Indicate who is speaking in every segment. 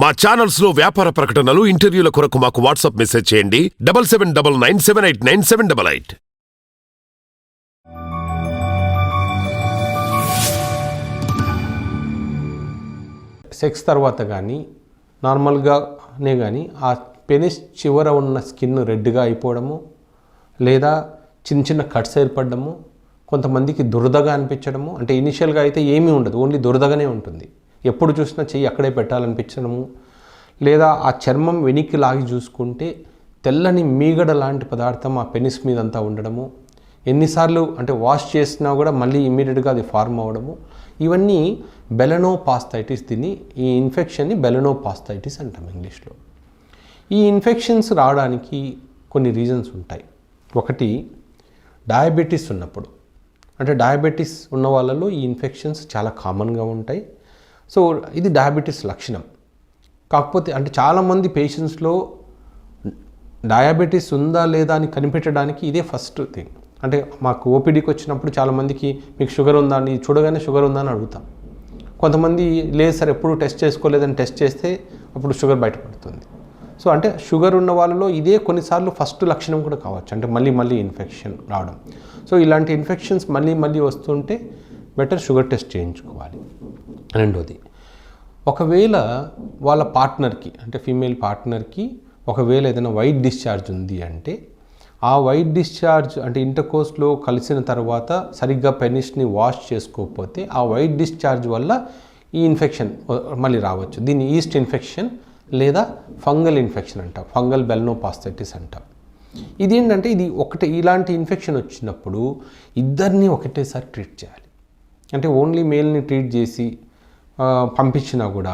Speaker 1: మా ఛానల్స్ లో వ్యాపార ప్రకటనలు ఇంటర్వ్యూల కొరకు మాకు వాట్సాప్ మెసేజ్ చేయండి 7799978978.
Speaker 2: సెక్స్ తర్వాత కానీ నార్మల్గానే కానీ ఆ పెనిస్ చివర ఉన్న స్కిన్ రెడ్గా అయిపోవడము, లేదా చిన్న చిన్న కట్స్ ఏర్పడము, కొంతమందికి దురదగా అనిపించడము. అంటే ఇనిషియల్గా అయితే ఏమీ ఉండదు, ఓన్లీ దురదగానే ఉంటుంది. ఎప్పుడు చూసినా చెయ్యి అక్కడే పెట్టాలనిపించడము, లేదా ఆ చర్మం వెనక్కి లాగి చూసుకుంటే తెల్లని మీగడ లాంటి పదార్థం ఆ పెనిస్ మీద అంతా ఉండడము, ఎన్నిసార్లు అంటే వాష్ చేసినా కూడా మళ్ళీ ఇమ్మీడియట్గా అది ఫార్మ్ అవ్వడము, ఇవన్నీ బెలనోపాస్థైటిస్. ఈ ఇన్ఫెక్షన్ని బెలనోపాస్థైటిస్ అంటాం ఇంగ్లీష్లో. ఈ ఇన్ఫెక్షన్స్ రావడానికి కొన్ని రీజన్స్ ఉంటాయి. ఒకటి, డయాబెటీస్ ఉన్నప్పుడు. అంటే డయాబెటీస్ ఉన్న వాళ్ళలో ఈ ఇన్ఫెక్షన్స్ చాలా కామన్గా ఉంటాయి. సో ఇది డయాబెటీస్ లక్షణం. కాకపోతే అంటే చాలామంది పేషెంట్స్లో డయాబెటీస్ ఉందా లేదా అని కనిపెట్టడానికి ఇదే ఫస్ట్ థింగ్. అంటే మాకు ఓపీడీకి వచ్చినప్పుడు చాలామందికి మీకు షుగర్ ఉందా అని చూడగానే షుగర్ ఉందా అని అడుగుతాం. కొంతమంది లేదు సార్ ఎప్పుడు టెస్ట్ చేసుకోలేదని టెస్ట్ చేస్తే అప్పుడు షుగర్ బయటపడుతుంది. సో అంటే షుగర్ ఉన్న వాళ్ళలో ఇదే కొన్నిసార్లు ఫస్ట్ లక్షణం కూడా కావచ్చు, అంటే మళ్ళీ ఇన్ఫెక్షన్ రావడం. సో ఇలాంటి ఇన్ఫెక్షన్స్ మళ్ళీ వస్తుంటే బెటర్ షుగర్ టెస్ట్ చేయించుకోవాలి. రెండోది, ఒకవేళ వాళ్ళ పార్ట్నర్కి అంటే ఫీమేల్ పార్ట్నర్కి ఒకవేళ ఏదైనా వైట్ డిశ్చార్జ్ ఉంది అంటే ఆ వైట్ డిశ్చార్జ్ అంటే ఇంటర్కోర్స్లో కలిసిన తర్వాత సరిగ్గా పెనిస్ని వాష్ చేసుకోకపోతే ఆ వైట్ డిశ్చార్జ్ వల్ల ఈ ఇన్ఫెక్షన్ మళ్ళీ రావచ్చు. దీన్ని ఈస్ట్ ఇన్ఫెక్షన్ లేదా ఫంగల్ ఇన్ఫెక్షన్ అంటాం, ఫంగల్ బెలనోపాస్థైటిస్ అంటాం. ఇదేంటంటే ఇలాంటి ఇన్ఫెక్షన్ వచ్చినప్పుడు ఇద్దరిని ఒకటేసారి ట్రీట్ చేయాలి. అంటే ఓన్లీ మేల్ని ట్రీట్ చేసి పంపించినా కూడా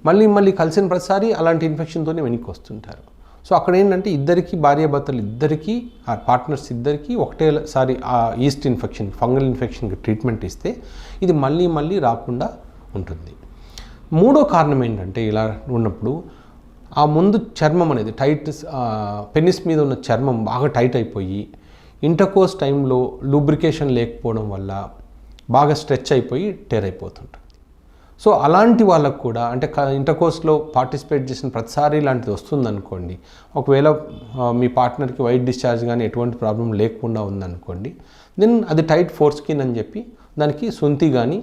Speaker 2: మళ్ళీ కలిసిన ప్రతిసారి అలాంటి ఇన్ఫెక్షన్తోనే వెనక్కి వస్తుంటారు. సో అక్కడ ఏంటంటే ఇద్దరికి భార్యాభర్తలు ఇద్దరికి ఆ పార్ట్నర్స్ ఇద్దరికి ఒకటేసారి ఆ ఈస్ట్ ఇన్ఫెక్షన్ ఫంగల్ ఇన్ఫెక్షన్కి ట్రీట్మెంట్ ఇస్తే ఇది మళ్ళీ రాకుండా ఉంటుంది. మూడో కారణం ఏంటంటే ఇలా ఉన్నప్పుడు ఆ ముందు చర్మం అనేది పెనిస్ మీద ఉన్న చర్మం బాగా టైట్ అయిపోయి ఇంటర్కోర్స్ టైంలో లూబ్రికేషన్ లేకపోవడం వల్ల బాగా స్ట్రెచ్ అయిపోయి టేర్ అయిపోతుంటుంది. సో అలాంటి వాళ్ళకు కూడా అంటే ఇంటర్కోర్స్లో పార్టిసిపేట్ చేసిన ప్రతిసారి ఇలాంటిది వస్తుందనుకోండి, ఒకవేళ మీ పార్ట్నర్కి వైట్ డిశ్చార్జ్ కానీ ఎటువంటి ప్రాబ్లం లేకుండా ఉందనుకోండి, దెన్ అది టైట్ ఫోర్ స్కిన్ అని చెప్పి దానికి సుంతి కానీ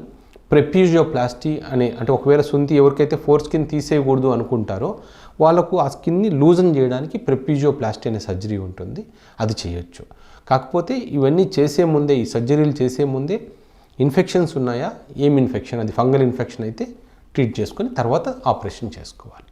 Speaker 2: ప్రెప్యూజియోప్లాస్టీ అంటే ఒకవేళ సుంతి ఎవరికైతే ఫోర్ స్కిన్ తీసేయకూడదు అనుకుంటారో వాళ్ళకు ఆ స్కిన్ని లూజన్ చేయడానికి ప్రెప్యూజియోప్లాస్టీ అనే సర్జరీ ఉంటుంది, అది చేయొచ్చు. కాకపోతే ఇవన్నీ ఈ సర్జరీలు చేసే ముందే ఇన్ఫెక్షన్స్ ఉన్నాయా, ఏం ఇన్ఫెక్షన్, అది ఫంగల్ ఇన్ఫెక్షన్ అయితే ట్రీట్ చేసుకొని తర్వాత ఆపరేషన్ చేసుకోవాలి.